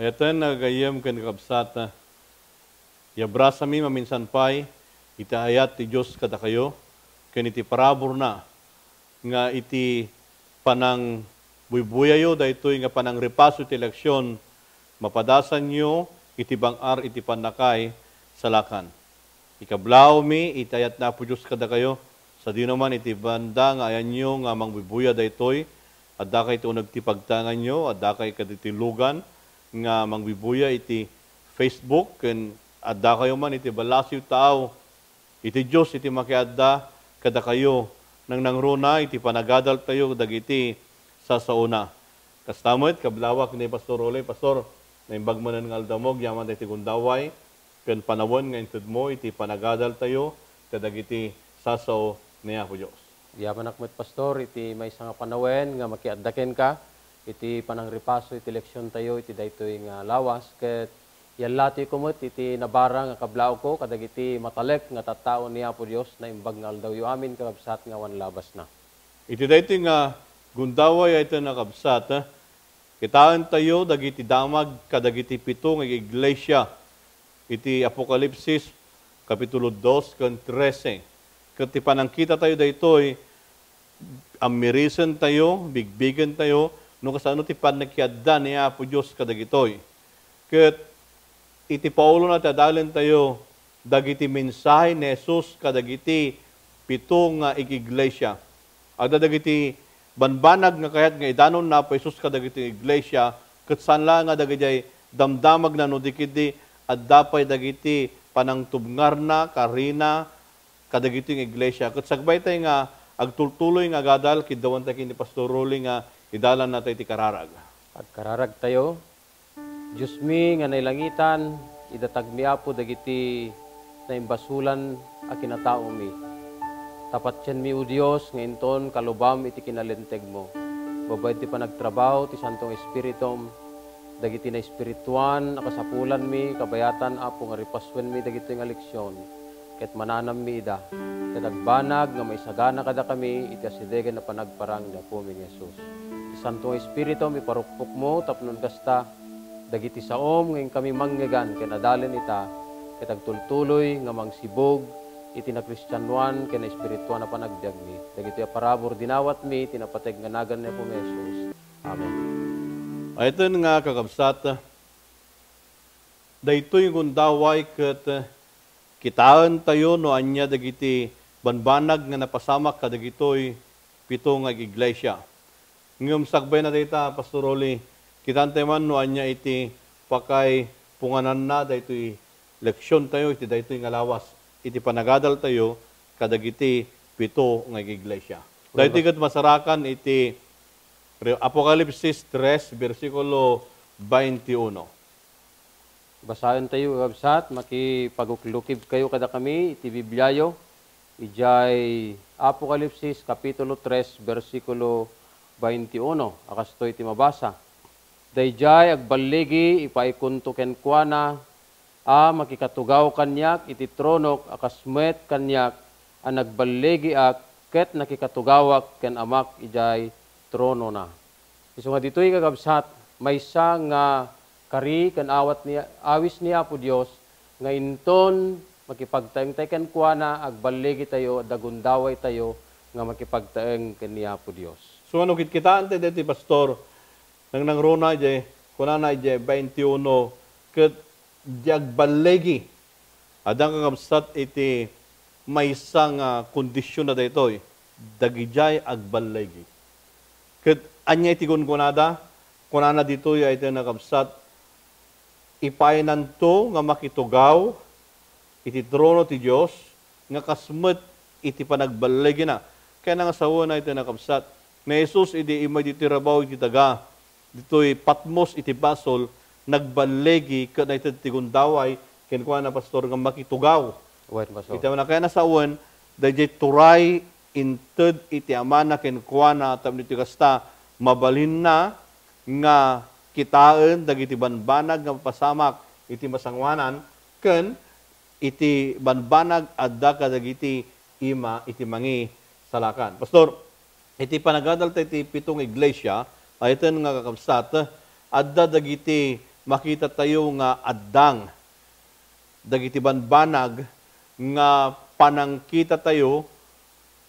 Ito nagayam kan kabsata. Yabra sa mi maminsan pay, itaayat ti Diyos kada kayo, ken iti parabor na, nga iti panang buybuyayo, dahito nga panang repaso iti eleksyon, mapadasan nyo, iti bangar, iti panakay, salakan. Ikablaw mi, itayat na po Diyos kada kayo, sa di naman iti banda nga ayan nyo nga mangbubuya daytoy, at da kay ito nagtipagtangan nyo, at da kay kaditilugan, nga mangbubuya iti Facebook, ken adda kayo man iti balasiw tao, iti Diyos iti makiadda, kada kayo, nang nangruna, iti panagadal tayo, dagiti sasauna. Kastamit, kablawak ni Pastor Ole, Pastor, naimbag man ng aldamog, yaman iti gundaway, ken panawon nga intud mo, iti panagadal tayo, kadagiti sasaw niya po Diyos. Yaman akmet Pastor, iti may nga panawen, nga makiaddaken ka, iti panang ripaso, iti leksyon tayo, iti daytoy nga lawas, ket yallati kumot iti nabara nga kablao ko, kadagiti matalek nga tattao niya po Diyos, na imbag nga aldaw yu amin, kakabsat nga wan labas na. Iti daytoy nga gundaway ito nakabsat, kitaan tayo, dagiti damag, kadagiti pito nga iglesia, iti Apokalipsis, Kapitulo 2, kan 13. Kati panangkita tayo daytoy, amirisan tayo, bigbigan tayo, no kasano ti panagkiadda niya po Diyos kadagitoy. Ket iti Paulo na tadalin tayo, dagiti mensahe ni Jesus kadagiti pito nga iglesia. Agda dagiti banbanag nga kayat nga idanon na po Jesus kadagiti iglesia, ket sanla nga dagiti damdamag na no dikidi at dapay dagiti panangtubngar na karina kadagiti iglesia. Ket sagbay tay nga agtultuloy nga gadal kidawan ta kini Pastor Rolly nga idalan na tayo iti kararag. At kararag tayo, Diyos mi nga nailangitan, idatag mi apo dagiti na imbasulan a kinatao mi. Tapat yan mi o Diyos, nga inton kalubam iti kinalinteg mo. Babay ti panagtrabaho, ti Santong Espiritum, dagiti na espirituan, akasapulan mi, kabayatan apo nga ripaswen mi dagiti nga leksyon. Ket mananam mi ida, ket agbanag nga maisagana kada kami, iti asidegan na panagparang na po mi Jesus. Ti Santong Espiritum, iparukpok mo, tapnon kasta, dagiti saom ngayon kami mangyagan, ken adalin ita, ket agtultuloy nga mangsibog, iti na Kristyanuan, ken na espirituan na panagbiag mi. Dagiti parabor dinawat mi, tinapateg nga nagan na po mi Jesus. Amen. Ito nga kakabsat, daytoy gundaway ket kitaan tayo no anya dagiti banbanag nga napasamak kadagitoy pito nga iglesia. Ngem sagbay na dayta Pastor Rolly, kitante man no anya iti pakay punganan na daytoy leksyon tayo, iti daytoy nga lawas, iti panagadal tayo kadagiti pito nga iglesia. Daytoy ket masarakan iti Apokalipsis 3 bersikulo 21. Basahin tayo, website, makipaguklukib kayo kada kami, iti Bibliayo, ijay Apokalipsis, Kapitulo 3, versikulo 21, akasto iti mabasa. Dayjay agbaligi, ipaikunto kenkwana, makikatugaw kanyak, iti tronok, akasmet kanyak, nagbaligi ak, ket nakikatugawak ken amak, ijay trono na. Iso nga dito'y kagabsat, maysa nga kari kan awis niya po Dios nga inton makipagtaeng ken kuana agbaligi tayo dagundaway tayo nga makipagtaeng ken niya po Dios. So ano kitkitaan tayo dito Pastor nang nangrona jay kunana jay 21 ket agbaligi adang kagabsat iti maysa nga kondisyon na daytoy dagijay agbaligi. Ket anya iti gungunada kunana ditoy ay iti nakabsat ipainan to nga makitugaw iti trono ti Dios nga kasmet iti panagbaligi na. Kaya nga sawa na iti nakabsat na Jesus iti imay diti rabaw iti taga dito'y Patmos iti basol nagbaligi ket iti tigundaway ken kuan na Pastor nga makitugaw. Iti na kaya na sawan dayjay turay inted iti amana ken kuan na tapno iti kasta mabalin na nga kitaan dagiti banbanag nga pasamak iti masangwanan ken iti banbanag adda kadagiti ima iti mangi salakan. Pastor, iti panagadal iti pitong iglesia ay ito nga kakabsat adda dagiti makita tayo nga addang dagiti banbanag nga panangkita tayo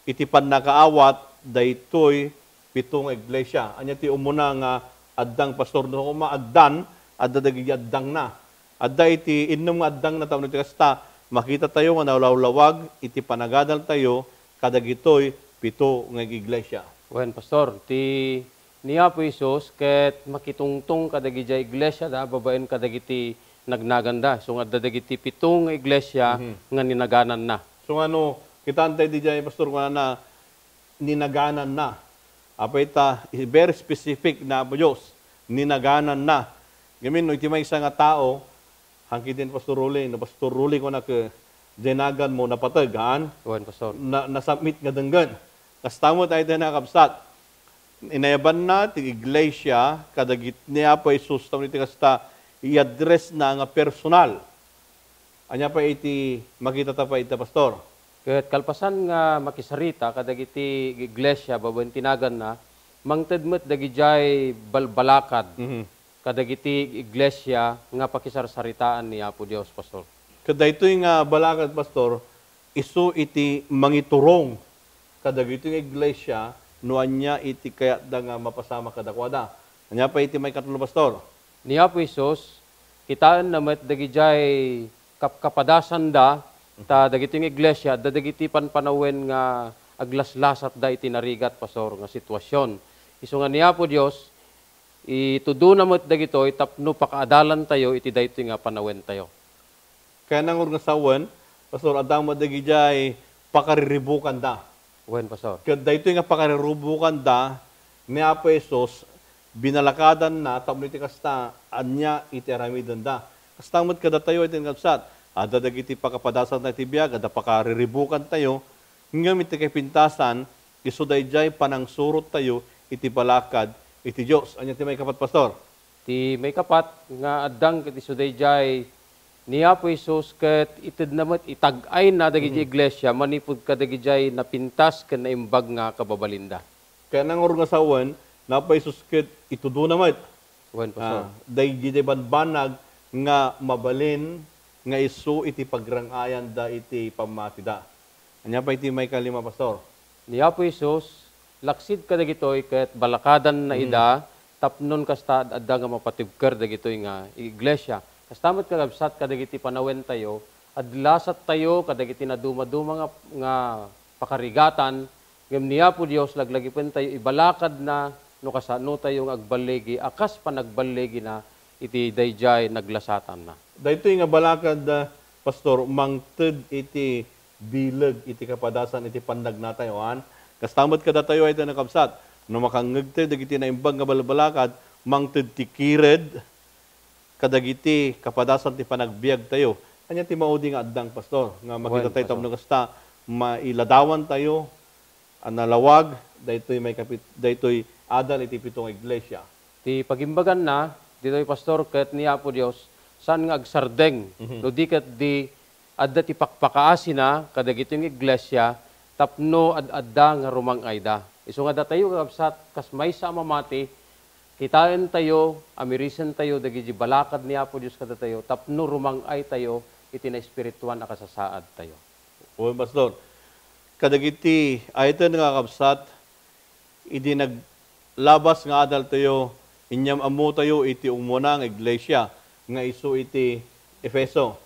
iti pannakaawat daytoy pitong iglesia. Anya ti umuna nga addang pastor no kuma addan adda dagiti addang na. Adda iti innom nga addang na taon iti kasta makita tayo nga nawlawlawag iti panagadal tayo kadagitoy pito nga iglesia. Wen, Pastor, ti niya po Isus, ket makitungtong kadagiti iglesia da, babaen kadagiti nagnaganda. So nga dadagiti pitong iglesia nga ninaganan na. So ano, kita antay di dyan, Pastor, na ninaganan na. Apa ita, very specific na po Diyos, ninaganan na. Gamin, no, iti may isa nga tao, hangkitin Pastor Ruli, no, Pastor Ruli ko na ke, dinagan mo napatagaan, Wen, Pastor. nasubmit nga denggan. Kastamo tayo tayo nakapsat. Inayaban na, ti iglesia, kadagit niya pa Isus, tamo iti kasta, i-address na nga personal. Anya pa iti, makita ta pa iti Pastor. Ket kalpasan nga makisarita kadagiti iglesia babaen tinagan na mangtedmet dagijay balbalakad kadagiti iglesia nga pakisarsaritaan ni Apo Dios, Pastor. Kada ito'y nga balakad, Pastor, isu iti mangiturong kadagito yung iglesia nuan niya iti kaya da nga mapasama kadakwada. Anya pa iti may katulo, Pastor. Ni Apo Isus, kitaan na met dagijay kapadasan da ta dagiti yung iglesia dagiti panpanawen nga aglaslasat da iti narigat, Pastor, nga sitwasyon. Isu nga ni Apo Dios itudo na met dagitoy tapno pakaadalan tayo iti daytoy nga panawen tayo. Kaya nang nga sawan, Pastor, adang madagijay pakariribukan da. Wen, Pastor. Kada ito nga pakarirubukan da, ni Apo Isus, binalakadan na, tapos iti kasta, anya iti aramidan da. Kastang mat kada tayo iti kapsat, ada dagiti pakapadasan na iti biyag, ada pakariribukan tayo, ngam iti kay pintasan, iso dayjay panang surot tayo, iti balakad, iti Diyos. Anya ti may kapat, Pastor? Ti may kapat nga addang ket isu dayjay ni Apo Isus ket ited namet itag-ay na dagiti iglesia manipud kadagijay napintas ken naimbag nga kababalinda. Kaya nang nga sawan, na pa Isus ket itudo naman. Wen, Pastor. Dayjay banbanag nga mabalin nga isu iti pagrangayan da iti pamatida. Anya pa iti may kalima, Pastor? Ni Apo Isus laksid kadagitoy ket balakadan na ida tapnon kasta adda nga mapatibker dagitoy nga iglesia. Kastamat kagabsat kadagiti panawen tayo, adlasat tayo kadagiti na dumaduma nga pakarigatan, ngem niya po Dios laglagipen tayo ibalakad na no kasano tayo agbalegi akas panagbalegi na iti dayjay naglasatan na. Daytoy nga balakad, Pastor, mangted iti bileg iti kapadasan iti pandag na tayoan. Kastamat kada tayo ay nakabsat, no makangegte dagiti na imbag nga balbalakad, mangted ti kired kadagiti kapadasan ti panagbiag tayo. Anya ti maudi nga addang, Pastor, nga makita tayo tapno kasta mailadawan tayo analawag daytoy may daytoy adal iti pitong iglesia. Ti pagimbagan na ditoy, Pastor, ket ni Apo Dios san nga agsardeng no di ket di adda ti pakpakaasi na kadagiti yung iglesia tapno adda nga rumang ayda. Isu nga datayo kakabsat kas maysa mamati kitain tayo, amirisen tayo, dagiti balakad ni Apo Diyos kada tayo, tapno rumangay tayo, iti na espirituan akasasaad tayo. O, Pastor, kadagiti, ayto nga kapsat, idi naglabas nga adal tayo, inyam amu tayo, iti umunang iglesia, nga isu iti Efeso.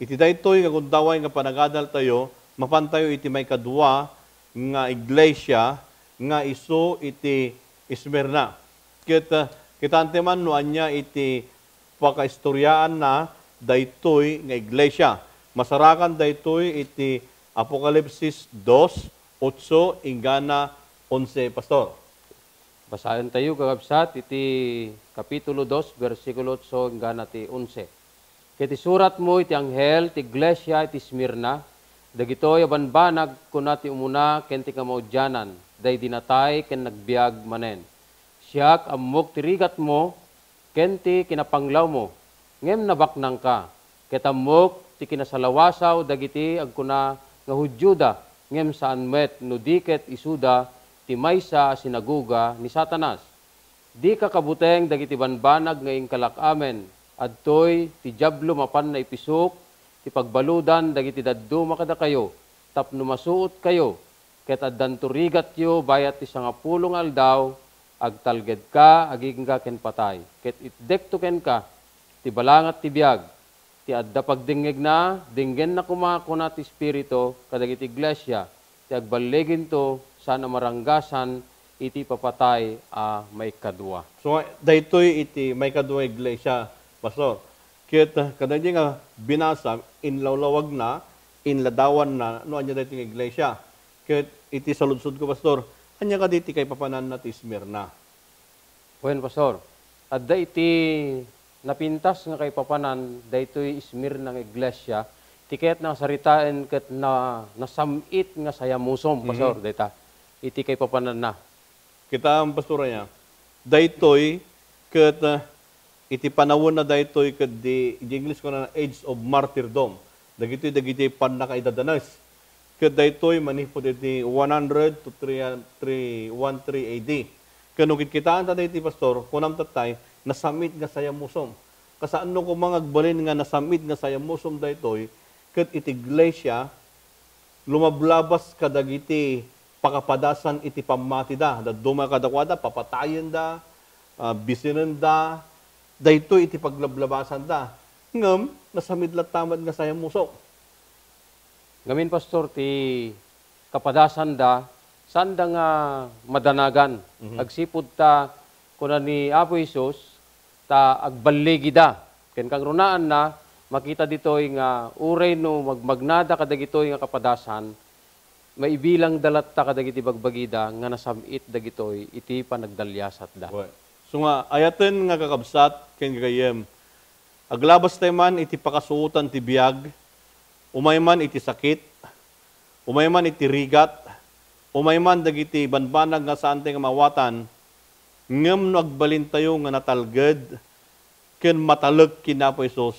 Iti daytoy nga kundaway nga panagadal tayo, mapantayo iti may kadwa nga iglesia, nga isu iti Esmirna. Kita anteman no anya iti pakaistoryaan na daytoy nga iglesia. Masarakan daytoy iti Apokalipsis 2:8 ingana 11, Pastor. Basahin tayo kakabsat iti Kapitulo 2, versikulo 8 ingana ti 11. Kiti surat mo iti anghel ti iglesia iti Smirna, dagitoy abanbanag kunati umuna ken ti kamaudyanan, day dinatay ken nagbiag manen. Siyak amok tirigat mo, kenti kinapanglaw mo, ngem nabaknang ka. Ketamok ti kinasalawasaw dagiti agkuna nga Hudyuda, ngem saan met no diket isuda ti maysa sinaguga ni Satanas. Di ka kabuteng dagiti banbanag nga ingkalakamen, adtoy ti Diablo mapan na ipisok, ti pagbaludan dagiti dadduma kada kayo, tapno masuot kayo, ket addan turigat yo bayat ti 10 aldaw, agtalged ka, aging ka ken patay. Ket itdekto ken ka, ti balangat ti biag, ti adda pagdingeg na, dinggen na kumakuna ti Espiritu, kadagiti iglesia, ti agballegin to, sana maranggasan, iti papatay a may kadwa. So, daytoy iti may kadwa iglesia, Pastor. Ket kadagiti nga binasa, inlawlawag na, inladawan na, no anya daytoy nga iglesia. Ket iti saludsod ko, Pastor, anya ka diti kay papanan na ti Smyrna. Wen, Pastor, adda iti napintas nga kay papanan, daytoy Smyrna nga iglesia, tiket na saritaan ket na nasamit nga sayamusom, Pastor, dayta. Iti kay papanan na. Kita ang pastora niya, daytoy ket iti panawon na daytoy ket di English ko na age of martyrdom. Dagiti panakaidadanas. Ket daytoy manipod iti 100 to 13 AD. Kano kitaan ta dayti pastor, kunam tatay nasamit nga sayamusom. Kasano ko mga agbalin nga nasamit nga sayamusom daytoy ket iti iglesia lumablabas kadagiti pakapadasan iti pamati da. Daduma kadakwada, papatayin da, bisinin da, dayto iti paglablabasan da. Ngam, nasamidlat tamad nga sayang musok. Ngamin, Pastor, ti kapadasan da, saan da nga madanagan? Agsipod ta, kuna ni Apo Isus, ta agbaligi da. Ken kang runaan na, makita ditoy nga uray no magmagnada kadagitoy nga kapadasan, maibilang dalat ta kadagiti bagbagida nga nasamit dagitoy iti panagdalyasat da. So nga, ayaten nga kakabsat, ken gayem, aglabas tayo man iti pakasuutan ti biyag, umay man iti sakit, umay man iti rigat, umay man dagiti banbanag nga saan tayo mawatan, ngem no agbalin tayo nga natalged, ken mataleg kinapo Isos,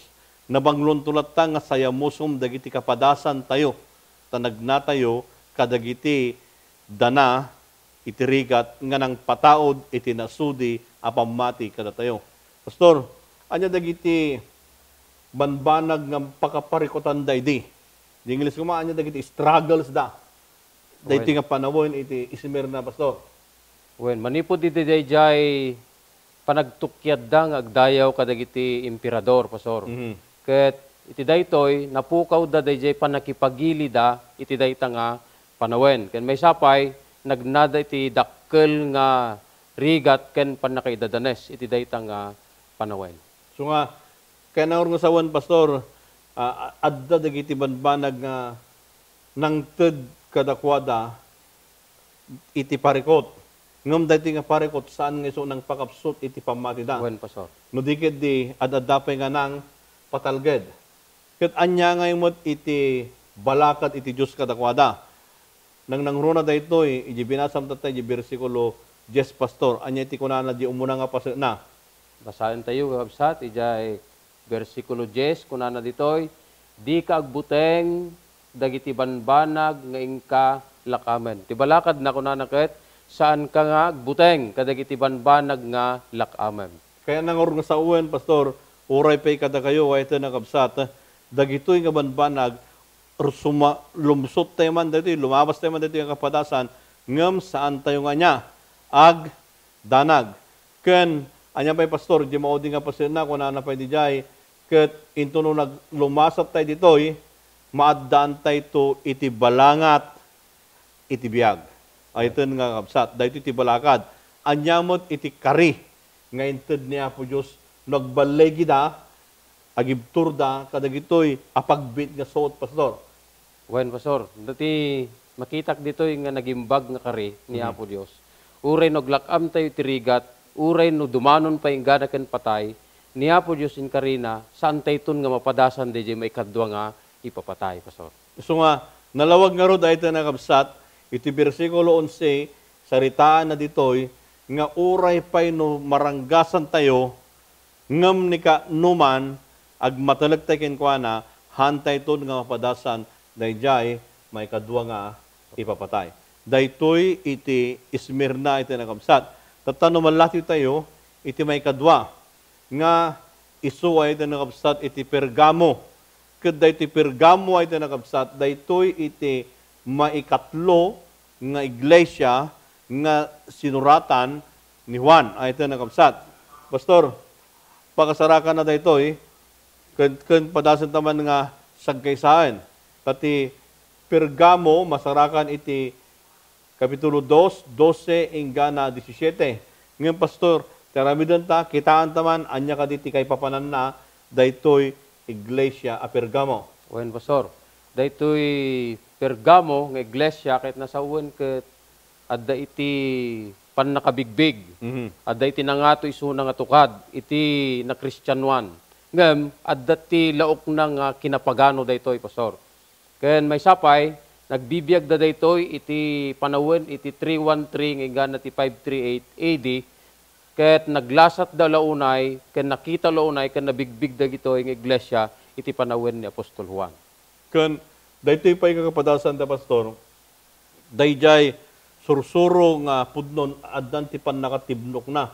nabanglon tulat ta nga sayamusom dagiti kapadasan tayo, tanagna tayo, kadagiti dana iti rigat nga nang pataod iti nasudi apamati kada tayo. Pastor, anya dagiti banbanag nga pakaparikotan daydi. Di English kuma anya dagiti struggles da. Dayti nga panawon iti Smyrna, Pastor. Wen manipod iti dayjay panagtukyad da nga agdayaw kadagiti emperador, Pastor. Ket iti daytoy napukaw da dayjay panakipagili da iti dayta nga panawen. Ken may sapay, nagnada iti dakkel nga rigat ken panakaidadanes iti dayta nga panawen. So nga, kaya na nga sawan, Pastor, adda dagiti banbanag nga nangted kadakwada iti parikot. Ngam dati nga parikot, saan nga iso nang pakapsot iti pamati da. Wen, Pastor. No dikit di adadapay nga nang patalged. Ket anya nga imot iti balakad iti Diyos kadakwada. Nang nangruna da ito, iji binasam tatay, iji versikulo 10, Pastor, anya iti kunana, di umuna nga pasa na. Basahin tayo, kabsat, ijay versikulo 10, kunana ditoy, di ka agbuteng, dagiti banbanag, nga ingka lakamen. Tibalakad na kunana ket, saan ka nga agbuteng, kadagiti banbanag nga lakamen. Kaya nangur nga sa uwen, Pastor, uray pa'y kada kayo, ay ito na kabsat, dagitoy nga banbanag, lumsot tayo man dito, lumabas tayo man dito yung kapadasan, ngam saan tayo nga niya, ag, danag. Ken, anya pa'y Pastor, di maudi nga pasir na, kung na pa'y di jay, ket into nung lumasap tayo dito, maaddaan tayo to iti balangat, iti biyag. Ay ito nga kapsat, dahito iti balakad. Anyamot iti kari, nga inted niya po Diyos, nagbalegi da, agibtur da, kadagitoy, apagbit nga suot, Pastor. Wen, Pastor, dati makitak dito nga nagimbag nga kari ni Apo Dios. Uray no glakam tayo tirigat, uray no dumanon pa yung ganakan patay, ni Apo Dios in karina, saan tayo nga mapadasan di may kadwa nga ipapatay, Pastor. So nga, nalawag nga ro dahil na kabsat, iti versikulo 11, saritaan na ditoy, nga uray pa'y no maranggasan tayo, ngam ni ka numan, agmatalag tayo kinkwana, hantay to nga mapadasan, dayjay may kadwa nga ipapatay. Daytoy iti Smyrna iti nakabsat. Tatano malati tayo iti may kadwa nga isu ay iti nakabsat iti Pergamo. Ket daytoy Pergamo ay iti nakabsat, daytoy iti maikatlo nga iglesia nga sinuratan ni Juan ay iti nakabsat. Pastor, pakasarakan na daytoy, ken padasan taman nga sagkaysaen. Tati Pergamo masarakan iti Kapitulo 2, 12 hingga 17. Ngayon, Pastor, taramidan ta, kitaan taman, anya ka diti kay papanan na, daytoy iglesia a Pergamo. Wen pastor, daytoy Pergamo nga iglesia kahit nasa uwan ket adda iti pannakabigbig. Adda iti nangato isu nga tukad iti na Kristyanuan. Ngem adda ti laok na nga kinapagano daytoy pastor. Ken may sapay nagbibiyag da daytoy iti panawon iti 313 nga ti 538 AD ket naglasat da launay ken nakita launay ken nabigbig dagitoy nga iglesia iti panawon ni Apostol Juan. Ken daytoy pay kakapadasan da Pastor, dayjay sursuro nga pudnon addan ti pannakatibnok na.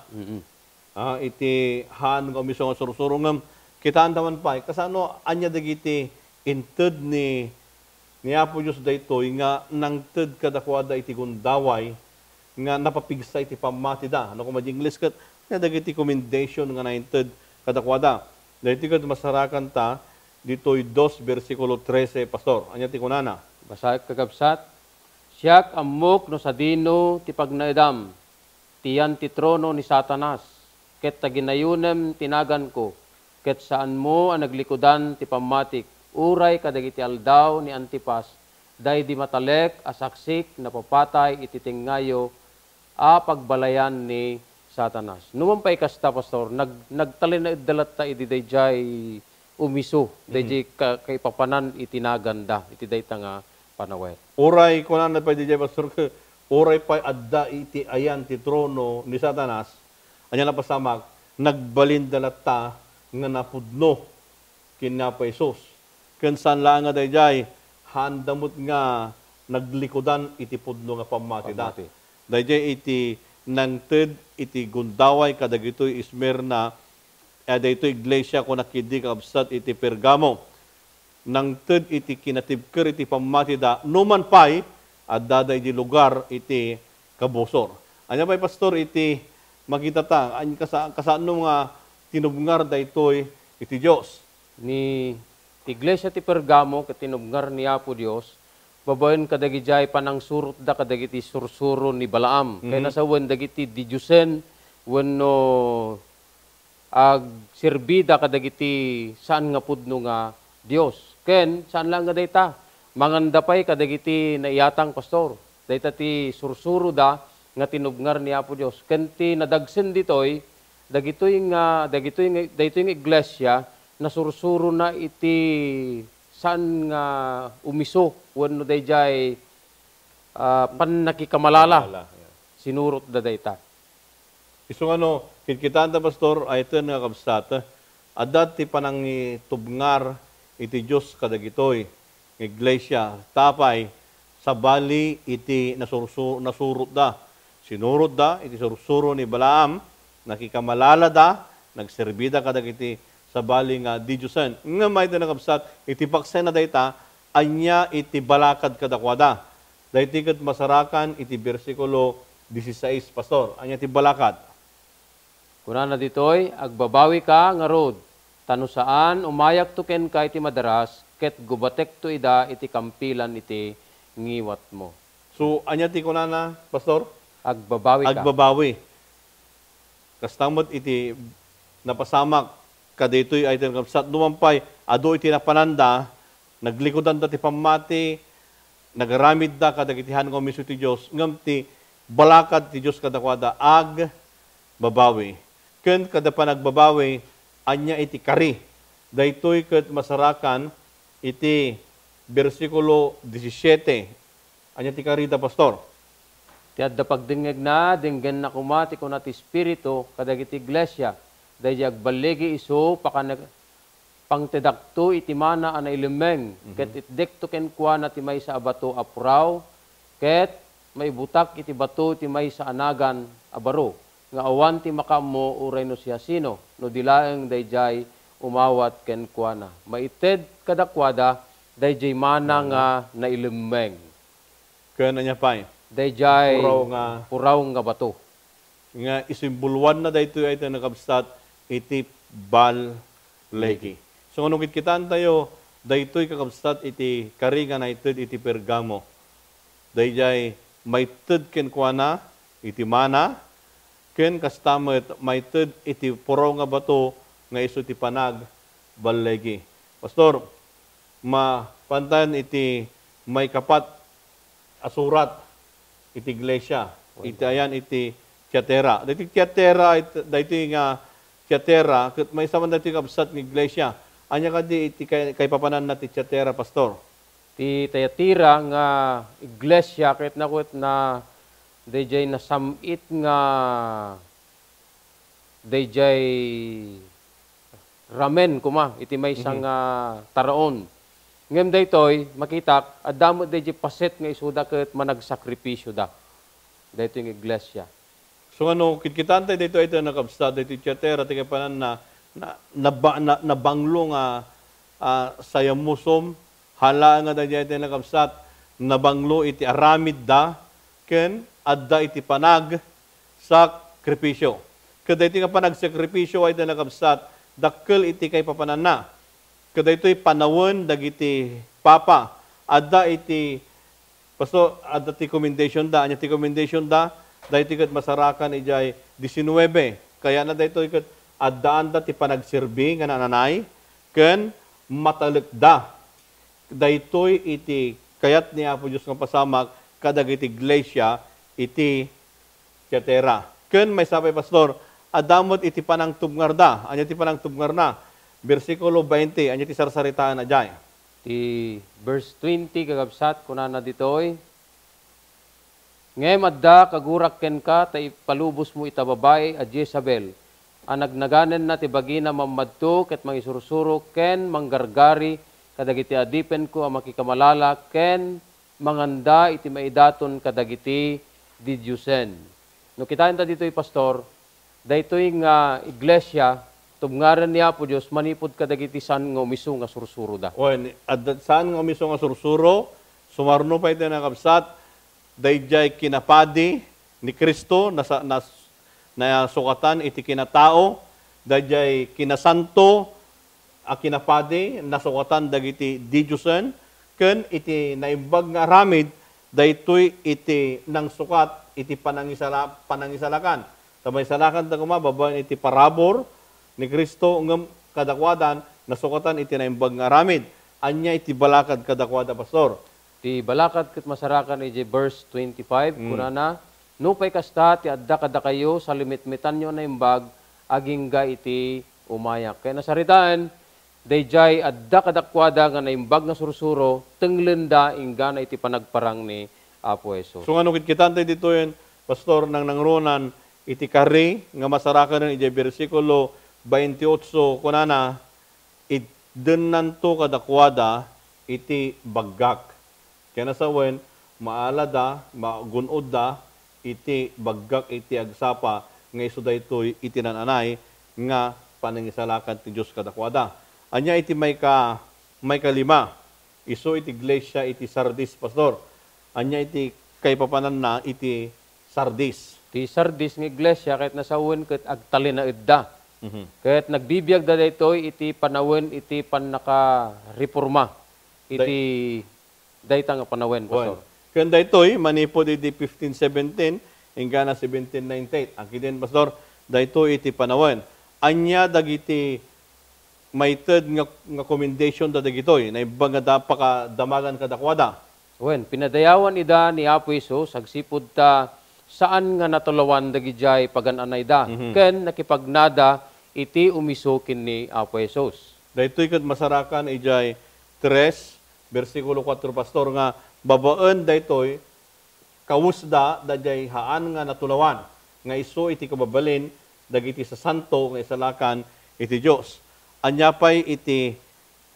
Iti haan nga miso nga sursuro ngem kitaan taman pay kasano anya dagiti inted ni Apo Diyos daytoy nga nangted kadakwada iti gundaway nga napapigsa iti pamati da. Ano kung English kat nga dagiti commendation nga nainted kadakwada. Daytoy kat masarakan ta ditoy 2 versikulo 13 Pastor. Anya ti kunana? Basa kakabsat, siyak amok no sadino ti pagnaedam, tiyan ti trono ni Satanas, ket taginayunem tinagan ko, ket saan mo ang naglikodan ti pamatik, uray kadagiti aldaw ni Antipas, day di matalek asaksik na papatay ititingayo a pagbalayan ni Satanas. Numampay kasta, Pastor, nagtalin na idalat ta iti dayjay umiso, dayjay kay papanan itinaganda, iti dayta nga panawet. Uray ko na pa dayjay Pastor, uray pa adda iti ayan ti trono ni Satanas, anya na pasamak, nagbalindalat ta nga napudno kinapa Isus. Ken saan lang nga dayjay handamot nga naglikodan iti pudno nga pamati da. Dayjay iti nangted iti gundaway kadagitoy Ismerna daytoy iglesia ko nakidi kabsat iti Pergamo. Nangted iti kinatibker iti pamati da numan pay adda dayjay lugar iti kabusor. Anya pay Pastor iti makita ta kasano nga tinubngar daytoy iti Dios Ni iglesia ti Pergamo ket tinubngar ni Apo Dios, babaen kadagijay panang surot da kadagiti sursuro ni Balaam. Kaya nasa wen dagiti dijusen wenno ag serbida kadagiti saan nga pudno nga Dios. Ken saan lang nga dayta manganda pay kadagiti naiyatang Pastor. Dayta ti sursuro da nga tinubngar ni Apo Dios. Ken ti nadagsen ditoy dagitoy nga iglesia na sursuro na iti saan nga umiso wenno dayjay pannakikamalala sinurot da dayta. Isu ano kikitaan ta Pastor ay ito nga kabsat adda ti panang tubngar iti Dios kadagitoy iglesia tapay sabali iti nasurot da sinurot da iti sursuro ni Balaam nakikamalala da nagserbida kadagiti sabali nga di Diyosan. Nga may ito nakabsat, iti paksen na dayta, anya iti balakad kadakwada. Dayti kat masarakan, iti versikulo 16, Pastor. Anya iti balakad. Kuna na ditoy, agbabawi ka nga rod, tano saan umayak tuken ka iti madaras, ket gubatek to ida iti kampilan iti ngiwat mo. So, anya ti kunana, Pastor? Agbabawi ka. Agbabawi. Kastamot iti napasamak, kaditoy ay tinagapsat numampay, ado iti napananda, naglikodan da ti pamati, nagaramid da kadagitihan ng umiso ti Diyos, ngam ti balakad ti Diyos kadakwada, ag babawi. Ken kada pa nagbabawi, anya iti kari. Daytoy ket masarakan, iti versikulo 17. Anya ti kari da, Pastor? Ti adda pagdingeg na, dinggen na kumati ko na ti Espiritu, kadagiti iglesia, dahil agbaligi iso, pangtedakto iti mana ana ilimeng, ket itdekto ken kwa na ti may sa abato apuraw, ket may butak iti bato iti may sa anagan abaro. nga awan ti makamo uray no siya sino, no dilaeng dayjay umawat ken kuana. Maited kadakwada, dayjay mana nga nailemmeng. Ken anya pay. Dayjay Puraw nga bato. nga isimbuluan na dayto ay nakabsat iti Bal-legi. So nung kitkitaan tayo, daytoy kakabsat iti karinga na ited iti Pergamo. Dayjay maited ken kuana iti mana, ken kastamet maited iti puraw nga bato nga isu ti panag Bal-legi. Pastor, mapantan iti may kapat asurat iti iglesia. Iti ayan iti Tiatera. Dati Tiatera, dati nga Tiatera, may saman dati kabsat ng iglesia. Anya ka di iti kay papanan na ti Tiatera, Pastor? Ti Tiatira nga iglesia, kahit nakot na dayjay nasamit nga dayjay ramen kuma, iti may isang taraon. Ngem daytoy, makita, adamot dayjay paset nga isuda ket managsakripisyo da. Dayto yung iglesia. So kitkitaan tayo dito ito nakabsat, dito Tiatera, tika panan na banglo nga sayamusom, hala nga dayjay ito nakabsat, na banglo iti aramid da, ken adda iti panag sakripisyo. Kada iti nga panag sakripisyo ay ito nakabsat, dakkel iti kay papanan na. Kada ito'y panawon dagiti papa, adda iti Pasto, adda ti commendation da, anya ti commendation da, dahil ti kat masarakan ijay 19. Kaya na dahito ikat addaan da ti panagserbi nga nananay, ken matalek da. Dahito'y iti kayat ni Apo Diyos nga pasamak, kadag iti iglesia, iti Tiatera. Ken may sabay, Pastor, adamot iti panang tubngar da, anya ti panang tubngar na, versikulo 20, anya ti sarsaritaan na jay. Ti verse 20 kagabsat kunana ditoy, ngem adda kagurak ken ka ta ipalubos mo itababay a Jezabel, anagnaganen na ti bagina mamadto ket mangisursuro ken manggargari kadagiti adipen ko a makikamalala ken manganda iti maidaton kadagiti didyusen. No kitain ta ditoy, Pastor, daytoy nga iglesia tubngaran niya po Diyos, manipod kadagiti saan nga umiso nga sursuro da. Saan nga umiso nga sursuro, sumarno pa ito nakabsat, dayjay kinapadi ni Kristo, na sukatan iti kinatao, dayjay kinasanto, kinapadi, nasukatan dagiti didyusen, ken iti naimbag nga aramid, daytoy iti nang sukat, iti panangisalakan. Tamay salakan ta kumababan iti parabor, ni Kristo ngem kadakwadan nasukatan iti naimbag nga aramid. Anya iti balakad kadakwada, Pastor? Ti balakad ket masarakan iti verse 25 kunana, nupay kasta ti adda kada kayo sa limitmitan nyo na imbag agingga iti umayak. Kaya nasaritaan, dayjay adda kadakwada nga naimbag nga sursuro tenglenda ingga na iti panagparang ni Apo Hesus. So ano kitkitan tayo dito yun, Pastor, nang nangrunan iti kari nga masarakan iti versikulo 28 kunana, iddenan to kadakwada iti baggak. Kaya nasawen, maalada, magunod da, iti baggak iti agsapa, nga iso da ito'y iti nananay, nga panangisalakan ti Diyos kadakwada. Anya iti may kalima, iso iti iglesia iti Sardis, Pastor. Anya iti kay papanan na iti Sardis. Ti Sardis ng iglesia, kahit nasawen ket agtalin na idda. Kahit nagbibiyag da daytoy iti panawin iti panaka-reforma. Iti dayta nga panawin, Pastor. Kaya daytoy manipod iti 1517 hingga na 1798. Ang kidin, Pastor, daytoy iti panawin. Anya dagiti maited nga commendation da dagitoy na ibang nga damagan kadakwada. Pinadayawan ida ni Apo Hesus agsipud ta saan nga natulawan dagijay pagananay da. Ken nakipagnada iti umisokin ni Apo Hesus. Daytoy ket masarakan ijay 3 versikulo 4, Pastor, nga babaan daytoy kawusda dayjay haan nga natulawan nga isu iti kababalin dagiti sa santo nga isalakan iti Dios. Anya pay iti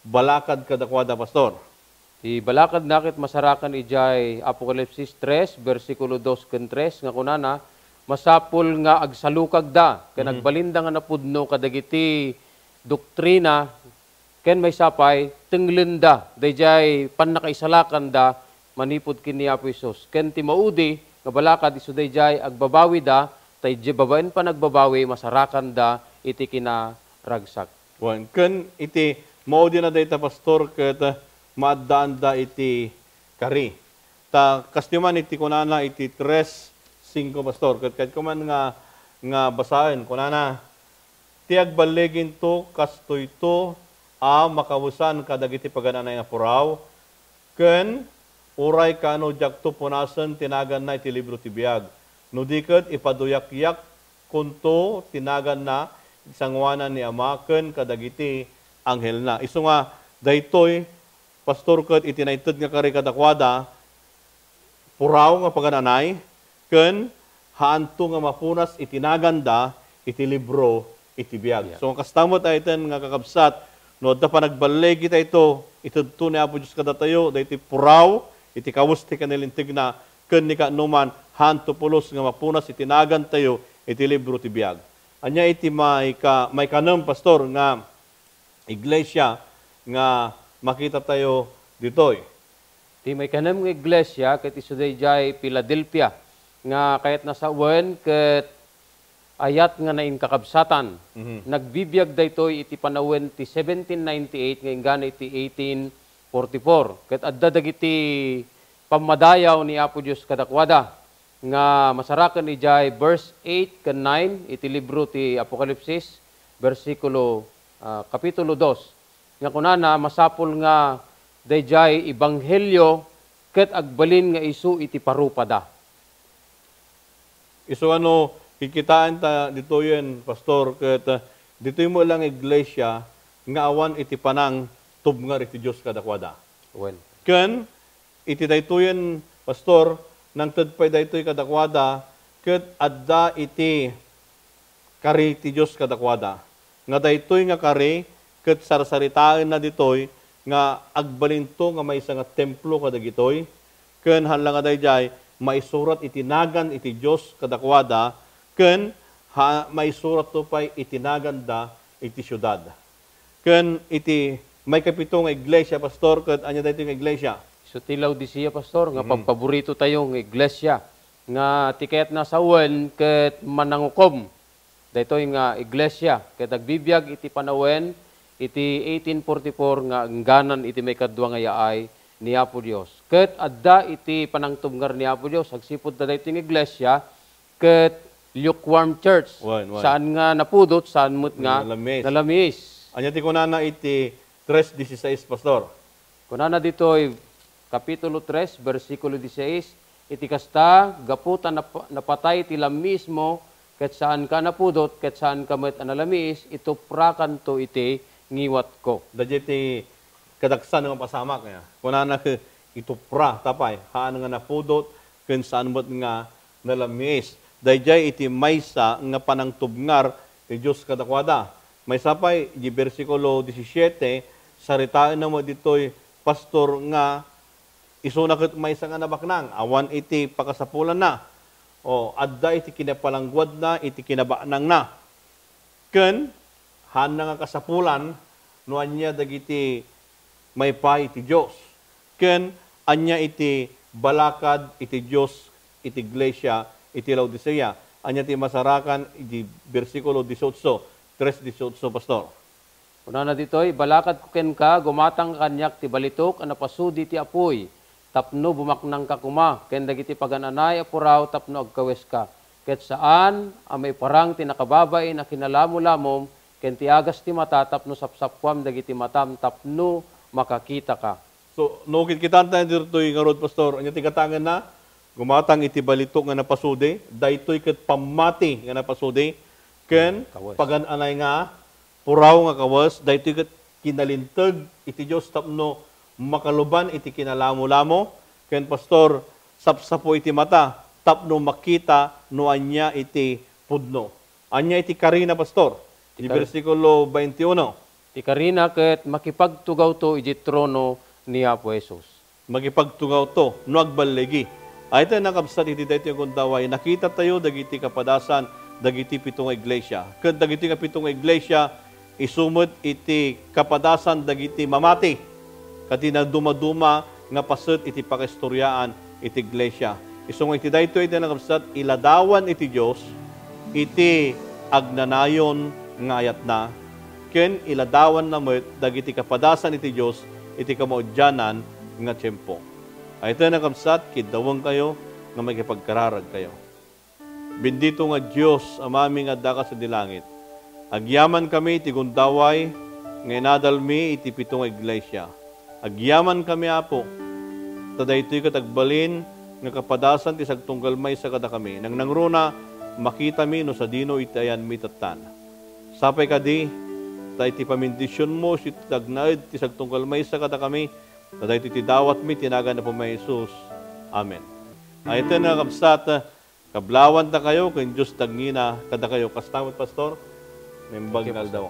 balakad kadakwada, Pastor? Ti balakad nakit masarakan ijay Apokalipsis 3 versikulo 2 ken 3 nga kunana, masapul nga agsalukag da, ken nagbalinda nga napudno kadagiti doktrina, ken may sapay, tenglenda, dayjay pannakaisalakan da, manipod kini Apo Isus. Ken ti maudi, nga balakad iso dayjay agbabawi da, tay babaen pa nagbabawi, masarakan da, iti kinaragsak. Wan, ken iti maudi na dayta pastor ket maadaan da iti kari. Ta kastiman iti kunana iti 3:5 pastor ket kahit kuman nga basahen kunana tiag balegin to kastoy to makawusan kadagiti pagananay nga puraw ken uray kano jakto punasen tinagan na iti libro ti biag. No diket ipaduyak-yak kunto tinagan na sangwanan ni Ama ken kadagiti anghel na. Isu nga daytoy pastor ket itinayted nga kari kadakwada puraw nga pagananay ken haanto nga mapunas itinaganda iti libro iti biag. So kastamot ayten nga kakabsat no adda pa nagbalegi ta ito itudto ni Apo Dios kadatayo dayti puraw iti kawus ti kanilintig na ken ni kanuman hanto pulos nga mapunas itinagan tayo iti libro ti biag. Anya iti may kanam pastor nga iglesia nga makita tayo ditoy. Ti may kanam nga iglesia ket isu dayjay Philadelphia nga kayat nasa wen ket ayat nga nain kakabsatan. Nagbibiyag daytoy iti panawen ti 1798 nga inggan iti 1844. Ket adda dagiti pamadayaw ni Apo Dios kadakwada nga masaraken ijay verse 8 ken 9 iti libro ti Apokalipsis bersikulo kapitulo 2 nga kunana masapul nga dayjay ebanghelyo ket agbalin nga isu iti parupada. Isu ano kikitaan ta dito yun pastor ket ditoy mo lang iglesia nga awan iti panang tubngar iti Dios kadakwada. Well, Ken iti daytoyen pastor nang tedpay daytoy kadakwada ket adda iti kari ti Dios kadakwada. Nga daytoy nga kari ket sarsaritaen na ditoy nga agbalinto nga may nga templo kadagitoy ken hanlang nga dayjay maisurat itinagan iti Dios kadakwada ken may surat to pay itinaganda iti syudad. Ken iti may kapito nga iglesia pastor ket anya daytoy nga iglesia. so ti Laodicea pastor nga paborito tayo nga iglesia nga tiket na sa wen ket manangukom. Daytoy nga iglesia ket agbibiyag iti panawen iti 1844 nga engganan iti may kadwa nga yaay ni Apo Dios. Ket adda iti panangtubngar ni Apo Dios agsipud da daytoy nga iglesia ket lukewarm church. Saan nga napudot, saan mo't nga nalamis. Anya ti kunana iti 3:16 pastor. Kunana ditoy kapitulo 3 bersikulo 16 iti kasta gaputan napatay ti lamis mo ket saan ka napudot ket saan ka met analamis ito prakan to iti ngiwat ko. Dadya ti kadaksan nga pasamak niya. Kunana ke itupra tapay haan nga napudot ken saan mo't nga nalamis. Dayjay iti maysa nga panangtubngar ti Dios kadakwada. May sapay di bersikulo 17 saritaan na mo ditoy pastor nga isuna ket maysa nga nabaknang awan iti pakasapulan na. O adda iti kinapalangguad na iti kinabaanang na. Ken han nga kasapulan no anya dagiti maypay iti Dios. Ken anya iti balakad iti Dios iti iglesia iti Laodicea. Anya ti masarakan iti bersikulo 18, 3:18 pastor. Kunana ditoy balakad ko ken ka gumatang kanyak ti balitok ana pasudi ti apoy tapno bumaknang ka kuma ken dagiti pagananay apuraw tapno agkawes ka ket saan amay parang ti nakababay na kinalamo-lamom ken ti agas ti mata tapno sapsapwam dagiti matam tapno makakita ka. So no kitan tayo ditoy nga rod pastor anya ti katangan na gumatang iti balitok nga napasude, daytoy ket pamati nga napasude, ken pagananay nga puraw nga kawas, daytoy ket kinalinteg iti Dios tapno makaluban iti kinalamo-lamo, ken pastor sapsapo iti mata tapno makita no anya iti pudno. Anya iti karina pastor. Iti bersikulo 21. Iti karina ket makipagtugaw to iti trono ni Apo Jesus. Magipagtugaw to no agbalegi. Ay tayo nakabsat iti dayto yung kundaway. Nakita tayo dagiti kapadasan dagiti pitong iglesia. Ken dagiti nga pitong iglesia isumot iti kapadasan dagiti mamati. Kati na dumaduma nga pasut iti pakistoryaan iti iglesia. Isong iti dayto iti nakabsat iladawan iti Dios iti agnanayon nga ayat na. Ken iladawan na met dagiti kapadasan iti Dios iti kamaudyanan nga tiyempo. Ay ito na kamsat, kidawang kayo, nga may kipagkararag kayo. Bendito nga Diyos, amami nga daka sa dilangit. Agyaman kami, iti gundaway, nga inadalmi, iti pitong iglesia. Agyaman kami, Apo, tada ito'y katagbalin, nga kapadasan, tisag tunggalmay sa kada kami. Nang nangruna, makita mi, no sa dino itayan mitatan. Sapay kadi, ta iti pamindisyon mo, si tagnaid, tisag tunggalmay sa kada kami, tada iti dawat mi, tinaga na po may Jesus. Amen. Ay ito na kapsat, kablawan ta kayo, kung Diyos tagngina, kada kayo. Kastamot, Pastor, may bagnal daw.